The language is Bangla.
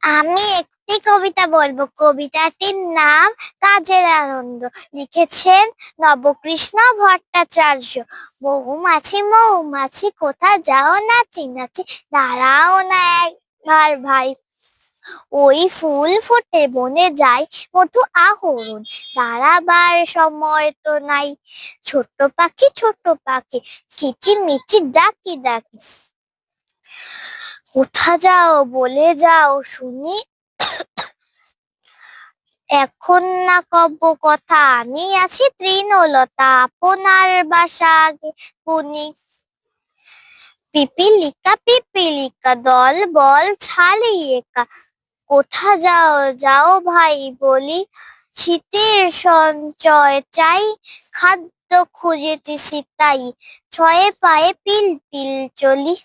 আমি একটি কবিতা বলবো। কবিতাটির নাম কাজের আনন্দ। লিখেছেন নবকৃষ্ণ ভট্টাচার্য। মৌমাছি মৌমাছি কোথা যাও নাচি নাচি, দাঁড়াও না একবার ভাই, ওই ফুল ফোটে বনে যায় মধু আহরণ, দাঁড়াবার সময় তো নাই। ছোট পাখি কিচিমিচি ডাকি ডাকি, কোথা যাও বলে যাও শুনি, এখন না কব কথা, আমি আছি তৃণলতা আপনার বাসা আগে পুনি। পিপিলিকা দল বল ছাড়িয়ে কা, কোথা যাও যাও ভাই বলি, শীতের সঞ্চয় চাই, খাদ্য খুঁজেতেছি তাই, ছয়ে পায়ে পিল পিল চলি।